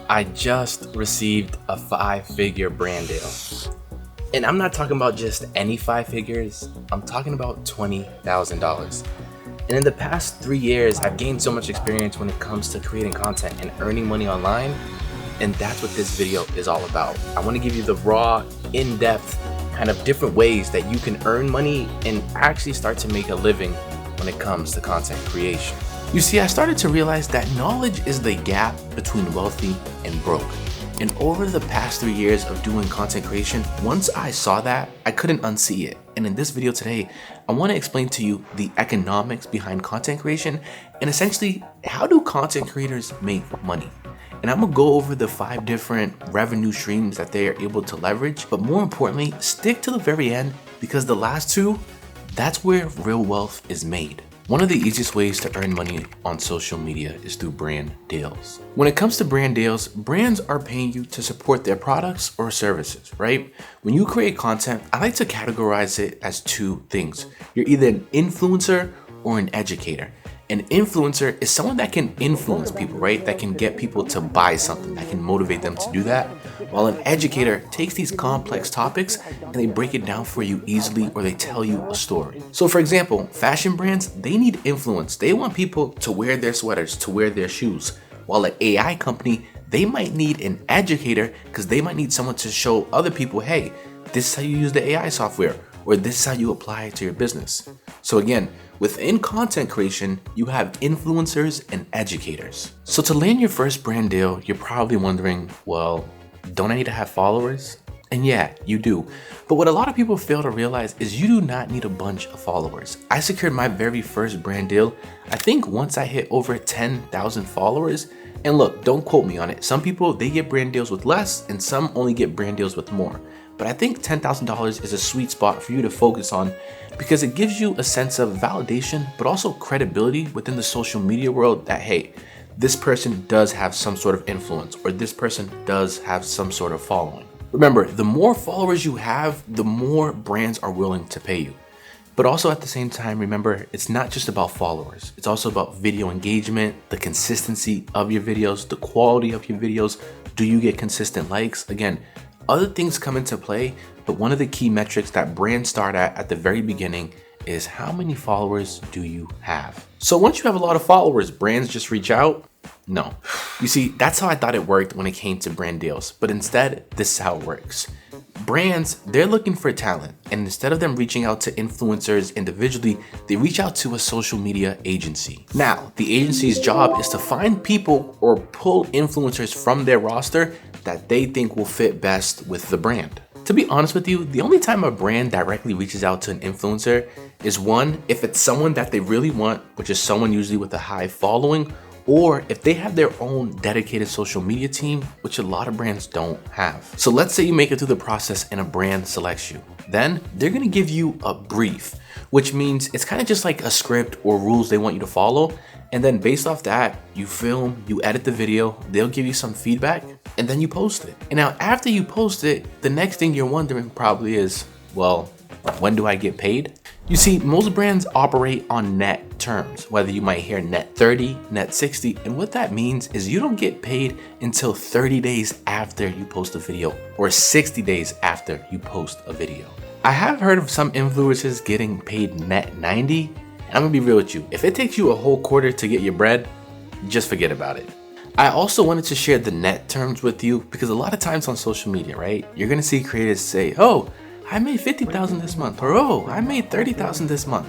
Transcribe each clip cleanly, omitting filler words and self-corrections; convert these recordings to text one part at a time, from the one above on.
I just received a 5-figure brand deal. And I'm not talking about just any 5 figures, I'm talking about $20,000. And in the past 3 years, I've gained so much experience when it comes to creating content and earning money online. And that's what this video is all about. I want to give you the raw, in-depth, kind of different ways that you can earn money and actually start to make a living when it comes to content creation. You see, I started to realize that knowledge is the gap between wealthy and broke. And over the past 3 years of doing content creation, once I saw that, I couldn't unsee it. And in this video today, I want to explain to you the economics behind content creation and essentially how do content creators make money. And I'm gonna go over the 5 different revenue streams that they are able to leverage, but more importantly, stick to the very end because the last 2, that's where real wealth is made. One of the easiest ways to earn money on social media is through brand deals. When it comes to brand deals, brands are paying you to support their products or services, right? When you create content, I like to categorize it as 2 things. You're either an influencer or an educator. An influencer is someone that can influence people, right? That can get people to buy something, that can motivate them to do that. While an educator takes these complex topics and they break it down for you easily or they tell you a story. So for example, fashion brands, they need influence. They want people to wear their sweaters, to wear their shoes. While an AI company, they might need an educator because they might need someone to show other people, hey, this is how you use the AI software, or this is how you apply it to your business. So again, within content creation, you have influencers and educators. So to land your first brand deal, you're probably wondering, well, don't I need to have followers? And yeah, you do. But what a lot of people fail to realize is you do not need a bunch of followers. I secured my very first brand deal, I think once I hit over 10,000 followers. And look, don't quote me on it. Some people, they get brand deals with less and some only get brand deals with more. But I think $10,000 is a sweet spot for you to focus on because it gives you a sense of validation, but also credibility within the social media world that, hey, this person does have some sort of influence or this person does have some sort of following. Remember, the more followers you have, the more brands are willing to pay you. But also at the same time, remember, it's not just about followers. It's also about video engagement, the consistency of your videos, the quality of your videos. Do you get consistent likes? Again, other things come into play, but one of the key metrics that brands start at the very beginning is how many followers do you have? So once you have a lot of followers, brands just reach out? No. You see, that's how I thought it worked when it came to brand deals, but instead, this is how it works. Brands, they're looking for talent, and instead of them reaching out to influencers individually, they reach out to a social media agency. Now, the agency's job is to find people or pull influencers from their roster that they think will fit best with the brand. To be honest with you, the only time a brand directly reaches out to an influencer is one, if it's someone that they really want, which is someone usually with a high following, or if they have their own dedicated social media team, which a lot of brands don't have. So let's say you make it through the process and a brand selects you. Then they're gonna give you a brief, which means it's kind of just like a script or rules they want you to follow. And then based off that, you film, you edit the video, they'll give you some feedback, and then you post it. And now after you post it, the next thing you're wondering probably is, well, when do I get paid? You see, most brands operate on net terms, whether you might hear net 30, net 60, and what that means is you don't get paid until 30 days after you post a video or 60 days after you post a video. I have heard of some influencers getting paid net 90, and I'm gonna be real with you. If it takes you a whole quarter to get your bread, just forget about it. I also wanted to share the net terms with you because a lot of times on social media, right, you're gonna see creators say, oh, I made 50,000 this month, or oh, I made 30,000 this month.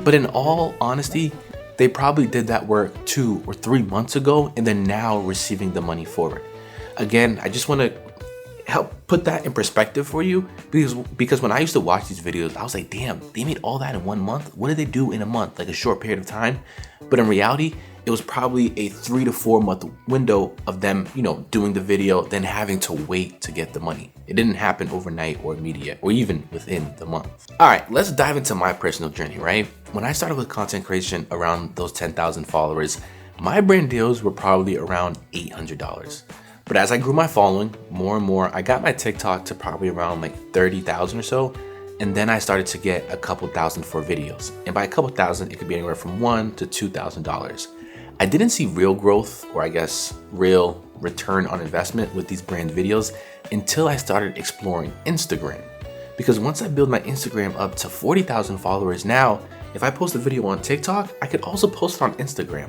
But in all honesty, they probably did that work 2 or 3 months ago and they're now receiving the money for it. Again, I just want to help put that in perspective for you because when I used to watch these videos, I was like, damn, they made all that in 1 month? What did they do in a month? Like a short period of time? But in reality, it was probably a 3 to 4 month window of them, doing the video, then having to wait to get the money. It didn't happen overnight or immediate or even within the month. All right, let's dive into my personal journey, right? When I started with content creation around those 10,000 followers, my brand deals were probably around $800. But as I grew my following more and more, I got my TikTok to probably around like 30,000 or so. And then I started to get a couple thousand for videos. And by a couple thousand, it could be anywhere from $1,000 to $2,000. I didn't see real growth, or I guess real return on investment with these brand videos until I started exploring Instagram. Because once I build my Instagram up to 40,000 followers now, if I post a video on TikTok, I could also post it on Instagram.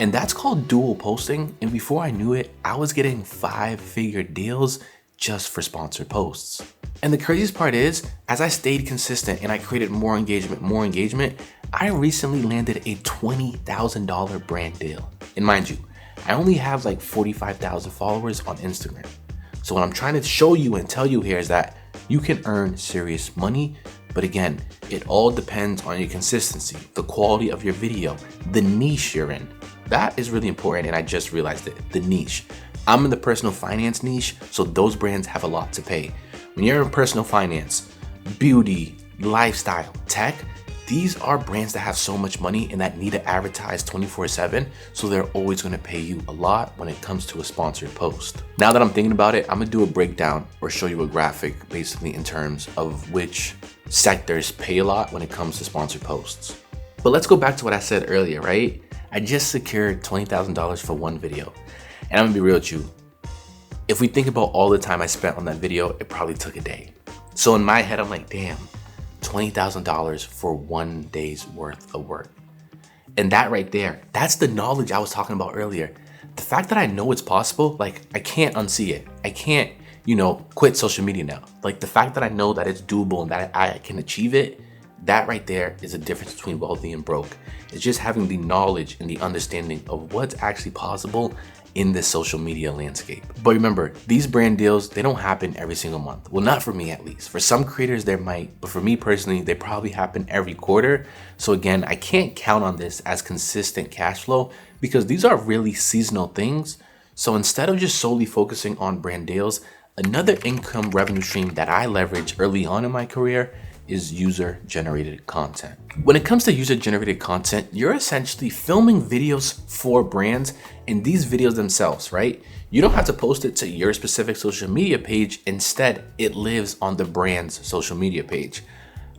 And that's called dual posting. And before I knew it, I was getting 5-figure deals just for sponsored posts. And the craziest part is, as I stayed consistent and I created more engagement, I recently landed a $20,000 brand deal. And mind you, I only have like 45,000 followers on Instagram. So what I'm trying to show you and tell you here is that you can earn serious money. But again, it all depends on your consistency, the quality of your video, the niche you're in. That is really important, and I just realized it, the niche. I'm in the personal finance niche, so those brands have a lot to pay. When you're in personal finance, beauty, lifestyle, tech, these are brands that have so much money and that need to advertise 24/7, so they're always gonna pay you a lot when it comes to a sponsored post. Now that I'm thinking about it, I'm gonna do a breakdown or show you a graphic basically in terms of which sectors pay a lot when it comes to sponsored posts. But let's go back to what I said earlier, right? I just secured $20,000 for one video. And I'm gonna be real with you. If we think about all the time I spent on that video, it probably took a day. So in my head, I'm like, damn, $20,000 for one day's worth of work. And that right there, that's the knowledge I was talking about earlier. The fact that I know it's possible, like I can't unsee it. I can't, quit social media now. Like the fact that I know that it's doable and that I can achieve it, that right there is the difference between wealthy and broke. It's just having the knowledge and the understanding of what's actually possible in this social media landscape. But remember, these brand deals, they don't happen every single month. Well, not for me at least. For some creators, there might, but for me personally, they probably happen every quarter. So again, I can't count on this as consistent cash flow because these are really seasonal things. So instead of just solely focusing on brand deals, another income revenue stream that I leveraged early on in my career is user-generated content. When it comes to user-generated content, you're essentially filming videos for brands and these videos themselves, right? You don't have to post it to your specific social media page. Instead, it lives on the brand's social media page.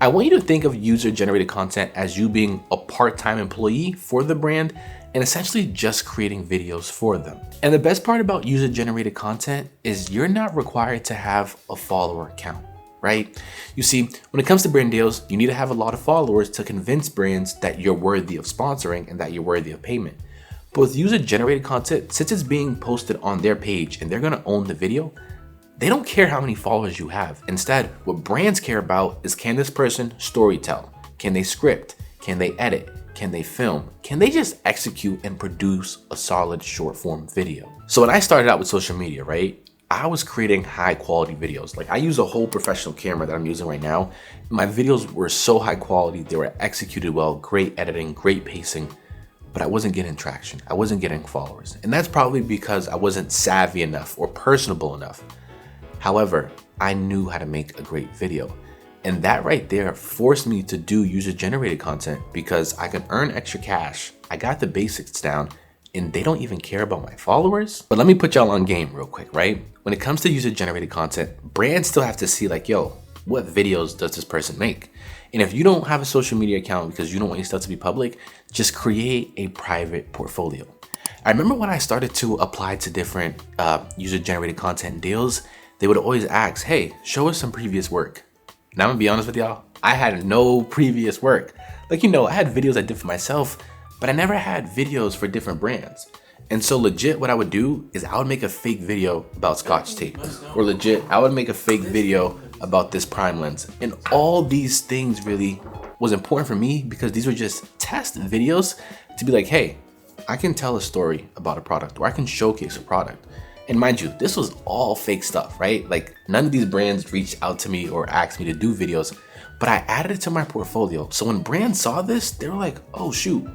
I want you to think of user-generated content as you being a part-time employee for the brand and essentially just creating videos for them. And the best part about user-generated content is you're not required to have a follower count, right? You see, when it comes to brand deals, you need to have a lot of followers to convince brands that you're worthy of sponsoring and that you're worthy of payment. But with user-generated content, since it's being posted on their page and they're gonna own the video, they don't care how many followers you have. Instead, what brands care about is, can this person storytell? Can they script? Can they edit? Can they film? Can they just execute and produce a solid short form video? So when I started out with social media, right, I was creating high quality videos. Like I use a whole professional camera that I'm using right now. My videos were so high quality, they were executed well, great editing, great pacing, but I wasn't getting traction. I wasn't getting followers. And that's probably because I wasn't savvy enough or personable enough. However, I knew how to make a great video. And that right there forced me to do user-generated content because I can earn extra cash. I got the basics down and they don't even care about my followers. But let me put y'all on game real quick, right? When it comes to user-generated content, brands still have to see like, yo, what videos does this person make? And if you don't have a social media account because you don't want your stuff to be public, just create a private portfolio. I remember when I started to apply to different user-generated content deals, they would always ask, hey, show us some previous work. Now I'm gonna be honest with y'all, I had no previous work. Like, I had videos I did for myself, but I never had videos for different brands. And so legit what I would do is I would make a fake video about Scotch tape. Or legit, I would make a fake video about this prime lens. And all these things really was important for me because these were just test videos to be like, hey, I can tell a story about a product or I can showcase a product. And mind you, this was all fake stuff, right? Like none of these brands reached out to me or asked me to do videos, but I added it to my portfolio. So when brands saw this, they were like, oh shoot,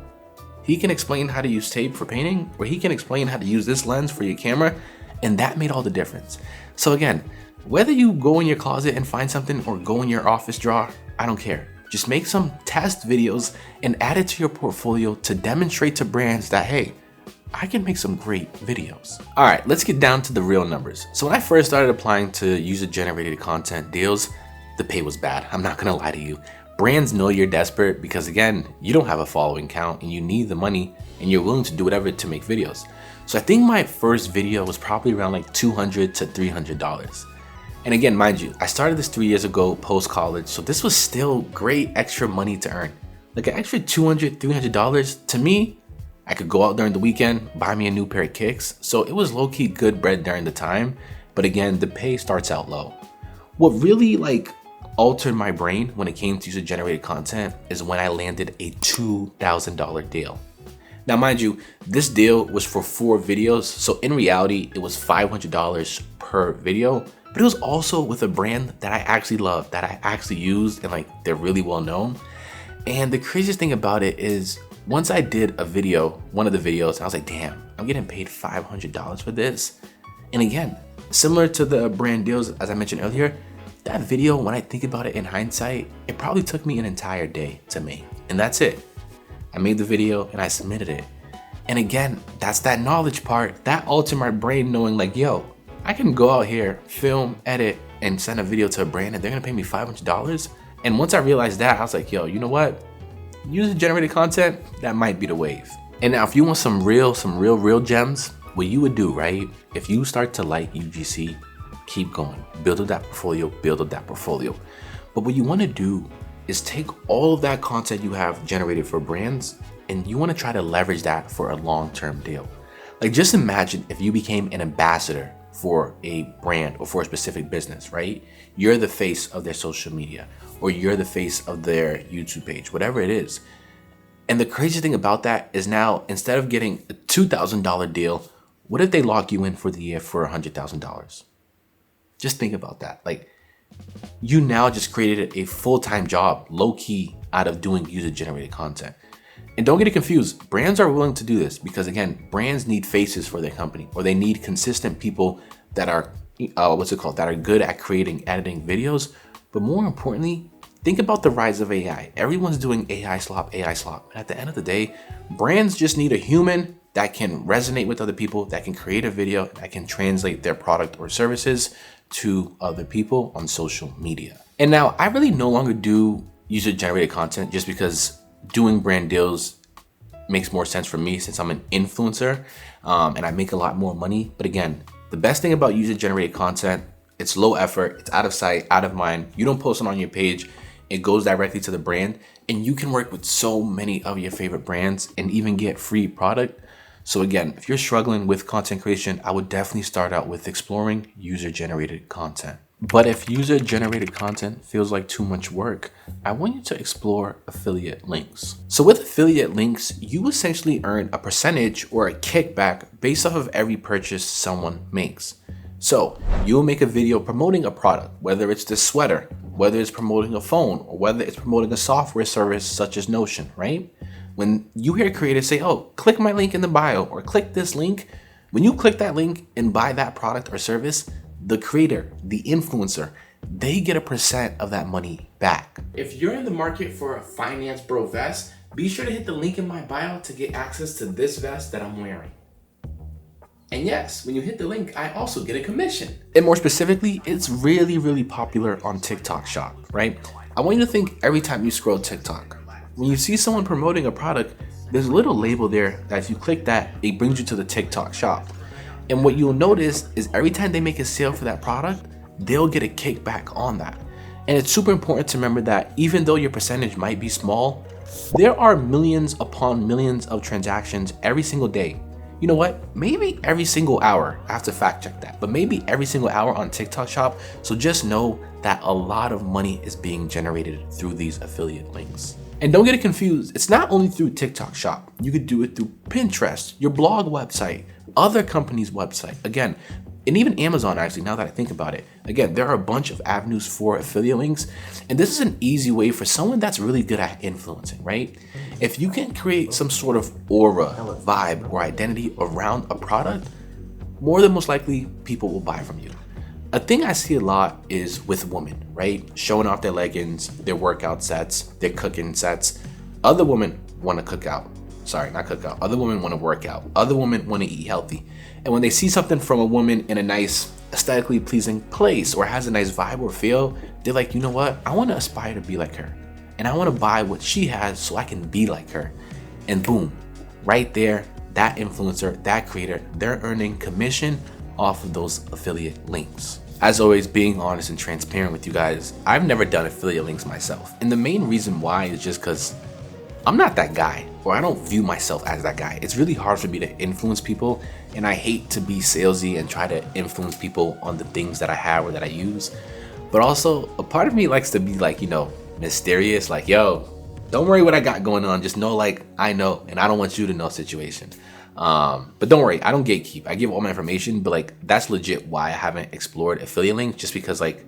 he can explain how to use tape for painting, or he can explain how to use this lens for your camera. And that made all the difference. So again, whether you go in your closet and find something or go in your office drawer, I don't care. Just make some test videos and add it to your portfolio to demonstrate to brands that, hey, I can make some great videos. All right, let's get down to the real numbers. So when I first started applying to user-generated content deals, the pay was bad. I'm not gonna lie to you. Brands know you're desperate because again, you don't have a following count and you need the money and you're willing to do whatever to make videos. So I think my first video was probably around like $200 to $300. And again, mind you, I started this 3 years ago post-college, so this was still great extra money to earn. Like an extra $200, $300 to me, I could go out during the weekend, buy me a new pair of kicks. So it was low-key good bread during the time. But again, the pay starts out low. What really like altered my brain when it came to user-generated content is when I landed a $2,000 deal. Now, mind you, this deal was for 4 videos. So in reality, it was $500 per video. But it was also with a brand that I actually love, that I actually used, and like they're really well known. And the craziest thing about it is once I did a video, one of the videos, I was like, damn, I'm getting paid $500 for this. And again, similar to the brand deals, as I mentioned earlier, that video, when I think about it in hindsight, it probably took me an entire day to make. And that's it. I made the video and I submitted it. And again, that's that knowledge part, that altered my brain knowing like, yo, I can go out here, film, edit, and send a video to a brand and they're gonna pay me $500. And once I realized that, I was like, yo, you know what? User-generated content, that might be the wave. And now if you want some real gems, what you would do, right? If you start to like UGC, keep going, build up that portfolio. But what you wanna do is take all of that content you have generated for brands and you wanna try to leverage that for a long-term deal. Like just imagine if you became an ambassador for a brand or for a specific business, right? You're the face of their social media or you're the face of their YouTube page, whatever it is. And the crazy thing about that is now, instead of getting a $2,000 deal, what if they lock you in for the year for $100,000? Just think about that. Like you now just created a full-time job, low-key, out of doing user-generated content. And don't get it confused, brands are willing to do this because again, brands need faces for their company or they need consistent people that are, that are good at creating, editing videos. But more importantly, think about the rise of AI. Everyone's doing AI slop. And at the end of the day, brands just need a human that can resonate with other people, that can create a video, that can translate their product or services to other people on social media. And now I really no longer do user-generated content just because doing brand deals makes more sense for me since I'm an influencer and I make a lot more money. But again, the best thing about user-generated content, it's low effort, it's out of sight, out of mind. You don't post it on your page, it goes directly to the brand and you can work with so many of your favorite brands and even get free product. So again, if you're struggling with content creation, I would definitely start out with exploring user-generated content. But if user-generated content feels like too much work, I want you to explore affiliate links. So with affiliate links, you essentially earn a percentage or a kickback based off of every purchase someone makes. So you'll make a video promoting a product, whether it's this sweater, whether it's promoting a phone, or whether it's promoting a software service such as Notion, right? When you hear creators say, oh, click my link in the bio or click this link, when you click that link and buy that product or service, the creator, the influencer, they get a percent of that money back. If you're in the market for a Finance Bro vest, be sure to hit the link in my bio to get access to this vest that I'm wearing. And yes, when you hit the link, I also get a commission. And more specifically, it's really popular on TikTok Shop, right? I want you to think every time you scroll TikTok, when you see someone promoting a product, there's a little label there that if you click that, it brings you to the TikTok Shop. And what you'll notice is every time they make a sale for that product, they'll get a kickback on that. And it's super important to remember that even though your percentage might be small, there are millions upon millions of transactions every single day. You know what? Maybe every single hour. I have to fact check that, but maybe every single hour on TikTok Shop. So just know that a lot of money is being generated through these affiliate links. And don't get it confused. It's not only through TikTok Shop. You could do it through Pinterest, your blog website, other companies' website. Again, and even Amazon, actually, now that I think about it. Again, there are a bunch of avenues for affiliate links. And this is an easy way for someone that's really good at influencing, right? If you can create some sort of aura, vibe, or identity around a product, more than most likely, people will buy from you. A thing I see a lot is with women, right? Showing off their leggings, their workout sets, their cooking sets. Other women want to cook out. Sorry, not cook out. Other women want to work out. Other women want to eat healthy. And when they see something from a woman in a nice, aesthetically pleasing place or has a nice vibe or feel, they're like, you know what? I want to aspire to be like her. and I want to buy what she has so I can be like her. And boom, right there, that influencer, that creator, they're earning commission off of those affiliate links. As always, being honest and transparent with you guys, I've never done affiliate links myself. And the main reason why is just because I'm not that guy, or I don't view myself as that guy. It's really hard for me to influence people, and I hate to be salesy and try to influence people on the things that I have or that I use. But also, a part of me likes to be like, mysterious, like, yo, don't worry what I got going on. Just know, like, I know, and I don't want you to know situation. But don't worry, I don't gatekeep. I give all my information, but like, that's legit why I haven't explored affiliate links, just because like,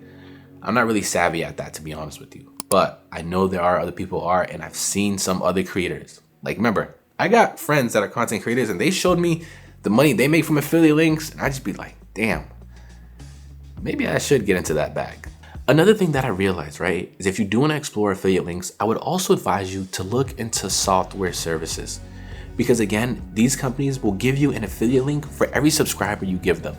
I'm not really savvy at that, to be honest with you. But I know there are other people who are, and I've seen some other creators. Like, remember, I got friends that are content creators, and they showed me the money they make from affiliate links, and I just be like, damn, maybe I should get into that bag. Another thing that I realized, right, is if you do want to explore affiliate links, I would also advise you to look into software services. Because again, these companies will give you an affiliate link for every subscriber you give them.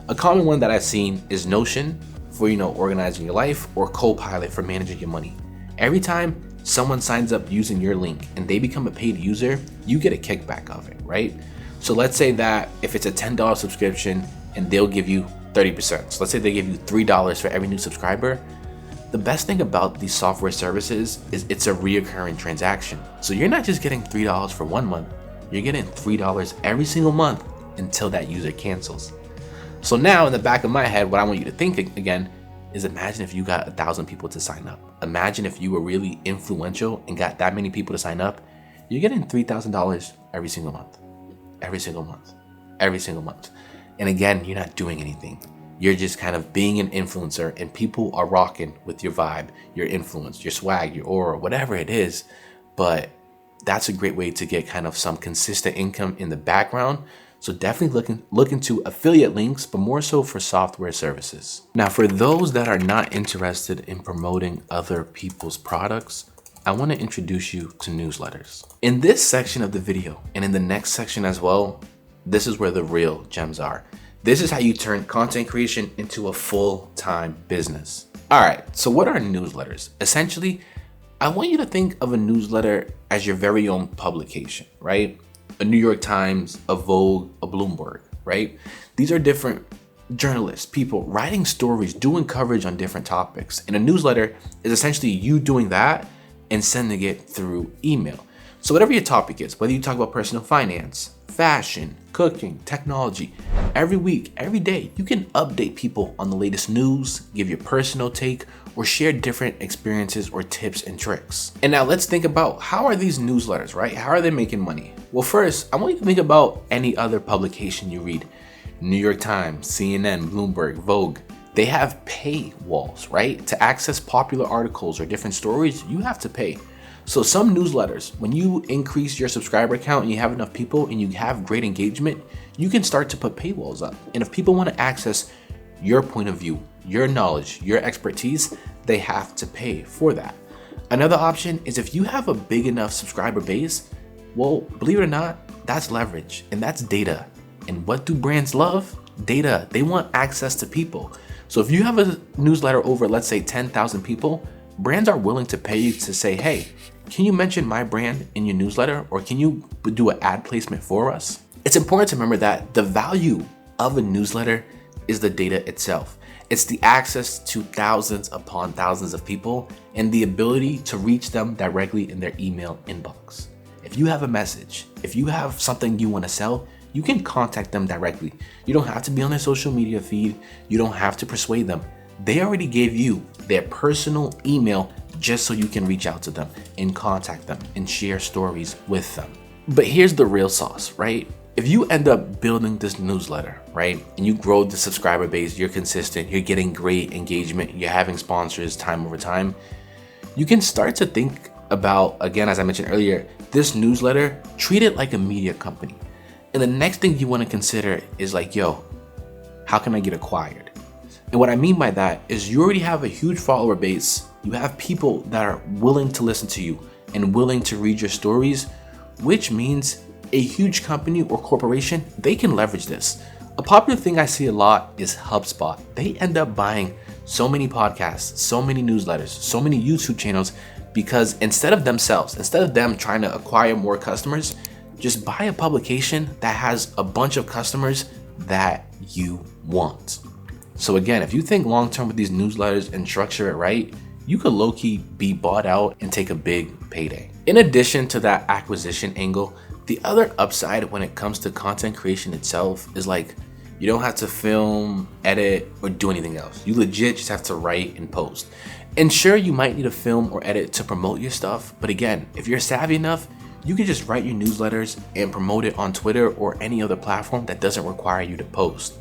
A common one that I've seen is Notion for, organizing your life, or Copilot for managing your money. Every time someone signs up using your link and they become a paid user, you get a kickback of it, right? So let's say that if it's a $10 subscription and they'll give you 30%. So let's say they give you $3 for every new subscriber. The best thing about these software services is it's a reoccurring transaction. So you're not just getting $3 for 1 month, you're getting $3 every single month until that user cancels. So now in the back of my head, what I want you to think again is, imagine if you got 1,000 people to sign up. Imagine if you were really influential and got that many people to sign up. You're getting $3,000 every single month, every single month, every single month. And again, you're not doing anything. You're just kind of being an influencer, and people are rocking with your vibe, your influence, your swag, your aura, whatever it is. But that's a great way to get kind of some consistent income in the background. So definitely look into affiliate links, but more so for software services. Now, for those that are not interested in promoting other people's products, I want to introduce you to newsletters. In this section of the video, and in the next section as well, this is where the real gems are. This is how you turn content creation into a full-time business. All right, so what are newsletters? Essentially, I want you to think of a newsletter as your very own publication, right? A New York Times, a Vogue, a Bloomberg, right? These are different journalists, people writing stories, doing coverage on different topics. And a newsletter is essentially you doing that and sending it through email. So whatever your topic is, whether you talk about personal finance, fashion, cooking, technology, every week, every day, you can update people on the latest news, give your personal take, or share different experiences or tips and tricks. And now let's think about, how are these newsletters, right? How are they making money? Well, first, I want you to think about any other publication you read. New York Times, CNN, Bloomberg, Vogue. They have paywalls, right? To access popular articles or different stories, you have to pay. So some newsletters, when you increase your subscriber count and you have enough people and you have great engagement, you can start to put paywalls up. And if people want to access your point of view, your knowledge, your expertise, they have to pay for that. Another option is if you have a big enough subscriber base, well, believe it or not, that's leverage and that's data. And what do brands love? Data. They want access to people. So if you have a newsletter over, let's say 10,000 people, brands are willing to pay you to say, hey, can you mention my brand in your newsletter, or can you do an ad placement for us? It's important to remember that the value of a newsletter is the data itself. It's the access to thousands upon thousands of people and the ability to reach them directly in their email inbox. If you have a message, if you have something you want to sell, you can contact them directly. You don't have to be on their social media feed. You don't have to persuade them. They already gave you their personal email just so you can reach out to them and contact them and share stories with them. But here's the real sauce, right? If you end up building this newsletter, right, and you grow the subscriber base, you're consistent, you're getting great engagement, you're having sponsors time over time, you can start to think about, again, as I mentioned earlier, this newsletter, treat it like a media company. And the next thing you want to consider is like, yo, how can I get acquired? And what I mean by that is you already have a huge follower base. You have people that are willing to listen to you and willing to read your stories, which means a huge company or corporation, they can leverage this. A popular thing I see a lot is HubSpot. They end up buying so many podcasts, so many newsletters, so many YouTube channels because instead of them trying to acquire more customers, just buy a publication that has a bunch of customers that you want. So again, if you think long-term with these newsletters and structure it right, you could low-key be bought out and take a big payday. In addition to that acquisition angle, the other upside when it comes to content creation itself is like, you don't have to film, edit, or do anything else. You legit just have to write and post. And sure, you might need to film or edit to promote your stuff, but again, if you're savvy enough, you can just write your newsletters and promote it on Twitter or any other platform that doesn't require you to post.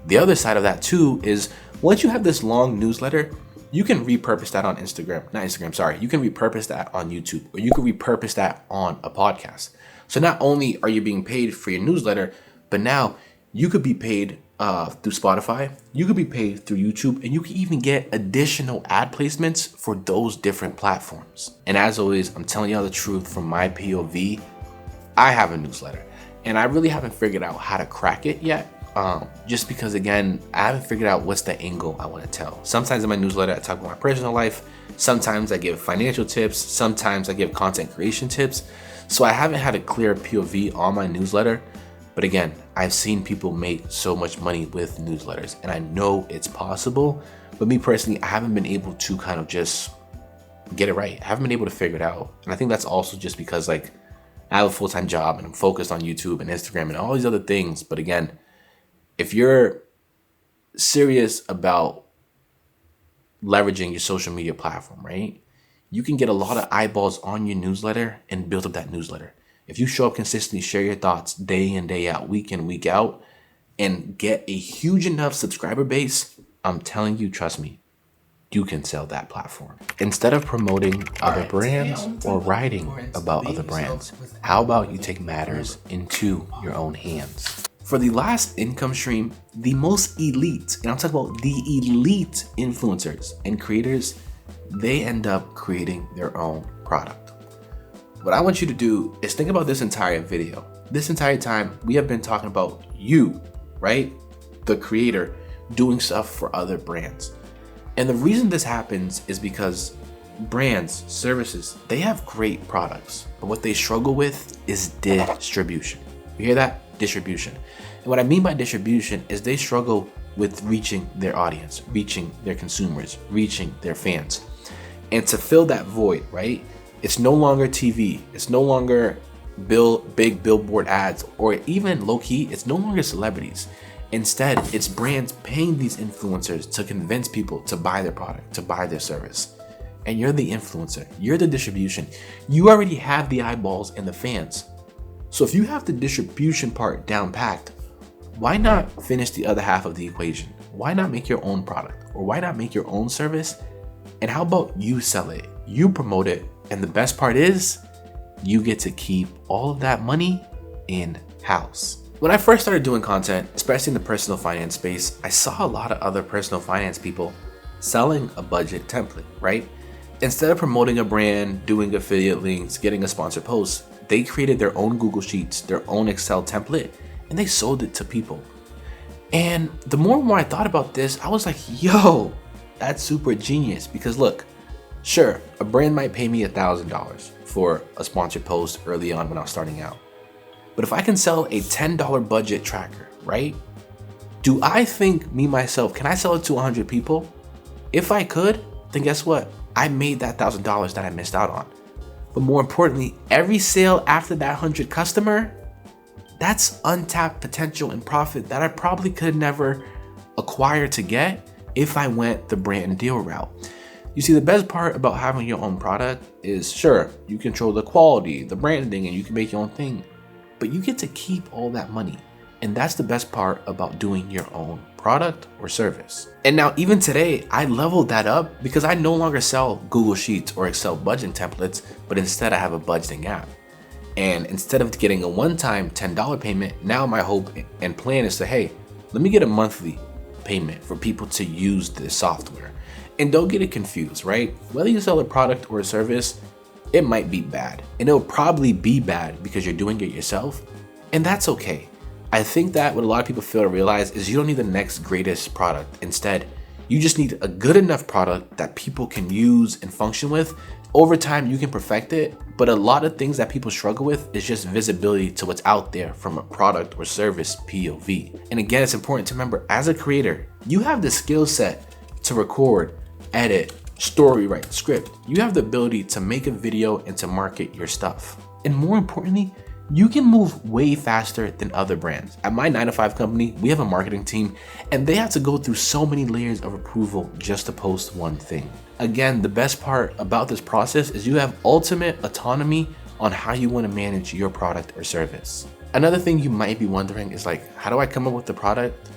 The other side of that too is once you have this long newsletter, you can repurpose that on you can repurpose that on YouTube, or you can repurpose that on a podcast. So not only are you being paid for your newsletter, but now you could be paid through Spotify, you could be paid through YouTube, and you can even get additional ad placements for those different platforms. And as always, I'm telling y'all the truth from my POV. I have a newsletter, and I really haven't figured out how to crack it yet. Just because, again, I haven't figured out what's the angle I want to tell. Sometimes in my newsletter, I talk about my personal life. Sometimes I give financial tips. Sometimes I give content creation tips. So I haven't had a clear POV on my newsletter. But again, I've seen people make so much money with newsletters, and I know it's possible. But me personally, I haven't been able to kind of just get it right. I haven't been able to figure it out. And I think that's also just because like I have a full-time job and I'm focused on YouTube and Instagram and all these other things. But again, if you're serious about leveraging your social media platform, right, you can get a lot of eyeballs on your newsletter and build up that newsletter. If you show up consistently, share your thoughts day in, day out, week in, week out, and get a huge enough subscriber base, I'm telling you, trust me, you can sell that platform. Instead of promoting other brands or writing about other brands, how about you take matters into your own hands? For the last income stream, the most elite, and I'm talking about the elite influencers and creators, they end up creating their own product. What I want you to do is think about this entire video. This entire time, we have been talking about you, right? The creator doing stuff for other brands. And the reason this happens is because brands, services, they have great products, but what they struggle with is distribution. You hear that? Distribution. And what I mean by distribution is they struggle with reaching their audience, reaching their consumers, reaching their fans. And to fill that void, right? It's no longer TV. It's no longer big billboard ads, or even low-key, it's no longer celebrities. Instead, it's brands paying these influencers to convince people to buy their product, to buy their service. And you're the influencer. You're the distribution. You already have the eyeballs and the fans. So if you have the distribution part down packed, why not finish the other half of the equation? Why not make your own product? Or why not make your own service? And how about you sell it? You promote it. And the best part is, you get to keep all of that money in-house. When I first started doing content, especially in the personal finance space, I saw a lot of other personal finance people selling a budget template, right? Instead of promoting a brand, doing affiliate links, getting a sponsored post, they created their own Google Sheets, their own Excel template, and they sold it to people. And the more and more I thought about this, I was like, yo, that's super genius. Because look, sure, a brand might pay me $1,000 for a sponsored post early on when I was starting out. But if I can sell a $10 budget tracker, right? Do I think myself, can I sell it to 100 people? If I could, then guess what? I made that $1,000 that I missed out on. But more importantly, every sale after that 100 customer, that's untapped potential and profit that I probably could never acquire to get if I went the brand deal route. You see, the best part about having your own product is, sure, you control the quality, the branding, and you can make your own thing, but you get to keep all that money. And that's the best part about doing your own product or service. And now even today, I leveled that up because I no longer sell Google Sheets or Excel budgeting templates, but instead I have a budgeting app. And instead of getting a one-time $10 payment, now my hope and plan is to, hey, let me get a monthly payment for people to use this software. And don't get it confused, right? Whether you sell a product or a service, it might be bad. And it'll probably be bad because you're doing it yourself. And that's okay. I think that what a lot of people fail to realize is you don't need the next greatest product. Instead, you just need a good enough product that people can use and function with Over time, you can perfect it, but a lot of things that people struggle with is just visibility to what's out there from a product or service POV. And again, it's important to remember, as a creator, you have the skill set to record, edit, story write, script. You have the ability to make a video and to market your stuff. And more importantly, you can move way faster than other brands. At my 9-to-5 company, we have a marketing team, and they have to go through so many layers of approval just to post one thing. Again, the best part about this process is you have ultimate autonomy on how you want to manage your product or service. Another thing you might be wondering is like, how do I come up with the product?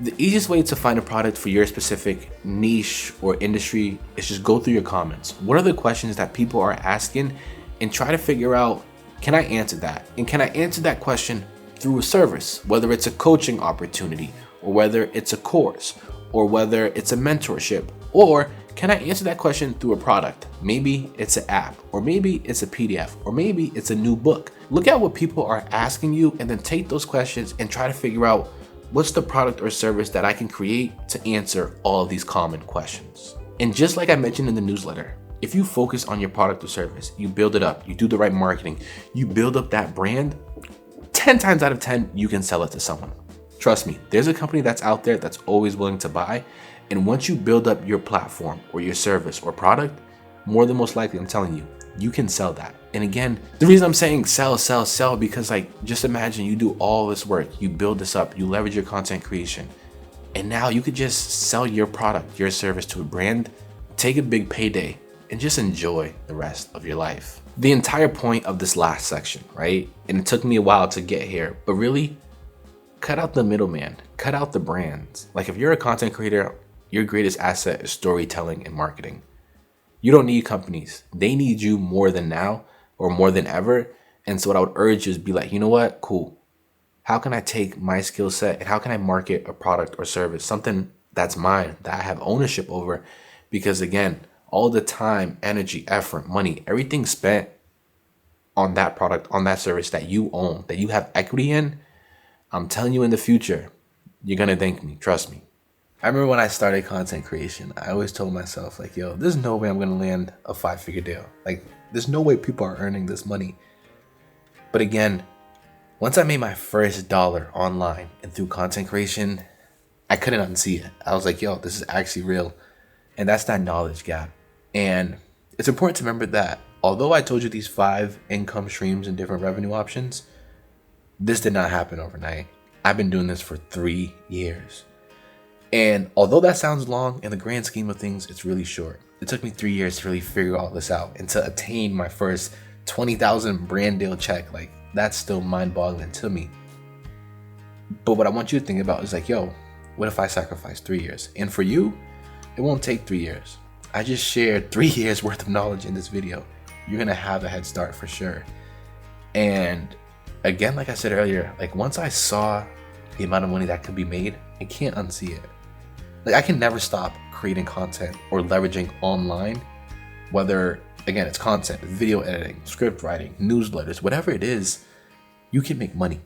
The easiest way to find a product for your specific niche or industry is just go through your comments. What are the questions that people are asking, and try to figure out, can I answer that? And can I answer that question through a service, whether it's a coaching opportunity, or whether it's a course, or whether it's a mentorship, or can I answer that question through a product? Maybe it's an app, or maybe it's a PDF, or maybe it's a new book. Look at what people are asking you and then take those questions and try to figure out, what's the product or service that I can create to answer all of these common questions? And just like I mentioned in the newsletter, if you focus on your product or service, you build it up, you do the right marketing, you build up that brand, 10 times out of 10, you can sell it to someone. Trust me, there's a company that's out there that's always willing to buy. And once you build up your platform or your service or product, more than most likely, I'm telling you, you can sell that. And again, the reason I'm saying sell, because like, just imagine you do all this work, you build this up, you leverage your content creation, and now you could just sell your product, your service to a brand, take a big payday, and just enjoy the rest of your life. The entire point of this last section, right? And it took me a while to get here, but really, cut out the middleman, cut out the brands. Like, if you're a content creator, your greatest asset is storytelling and marketing. You don't need companies. They need you more than now or more than ever. And so what I would urge is be like, you know what? Cool. How can I take my skill set and how can I market a product or service, something that's mine, that I have ownership over? Because again, all the time, energy, effort, money, everything spent on that product, on that service that you own, that you have equity in, I'm telling you, in the future, you're going to thank me. Trust me. I remember when I started content creation, I always told myself, like, yo, there's no way I'm going to land a 5-figure deal. Like, there's no way people are earning this money. But again, once I made my first dollar online and through content creation, I couldn't unsee it. I was like, yo, this is actually real. And that's that knowledge gap. And it's important to remember that although I told you these 5 income streams and different revenue options, this did not happen overnight. I've been doing this for 3 years. And although that sounds long, in the grand scheme of things, it's really short. It took me 3 years to really figure all this out and to attain my first 20,000 brand deal check. Like, that's still mind-boggling to me. But what I want you to think about is like, yo, what if I sacrifice 3 years? And for you, it won't take 3 years. I just shared 3 years worth of knowledge in this video. You're gonna have a head start for sure. And again, like I said earlier, like, once I saw the amount of money that could be made, I can't unsee it. Like, I can never stop creating content or leveraging online, whether, again, it's content, video editing, script writing, newsletters, whatever it is, you can make money.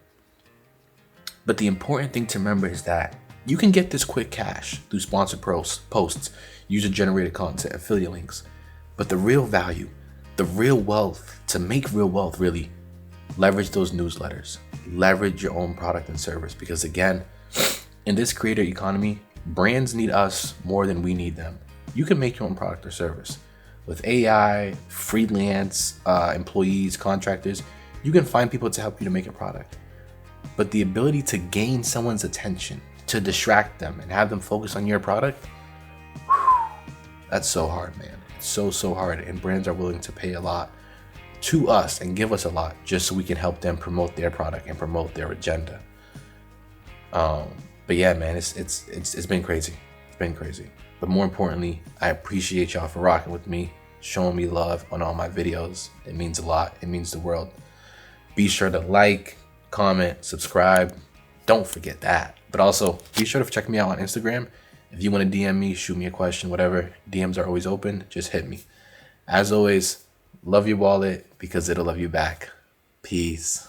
But the important thing to remember is that you can get this quick cash through sponsored posts, user-generated content, affiliate links. But the real value, the real wealth, to make real wealth, really, leverage those newsletters. Leverage your own product and service. Because again, in this creator economy, brands need us more than we need them. You can make your own product or service. With AI, freelance, employees, contractors, you can find people to help you to make a product. But the ability to gain someone's attention, to distract them and have them focus on your product, that's so hard, man. It's so hard. And brands are willing to pay a lot to us and give us a lot just so we can help them promote their product and promote their agenda. But yeah, man, it's been crazy. It's been crazy. But more importantly, I appreciate y'all for rocking with me, showing me love on all my videos. It means a lot. It means the world. Be sure to like, comment, subscribe. Don't forget that. But also, be sure to check me out on Instagram. If you want to DM me, shoot me a question, whatever. DMs are always open. Just hit me. As always, love your wallet because it'll love you back. Peace.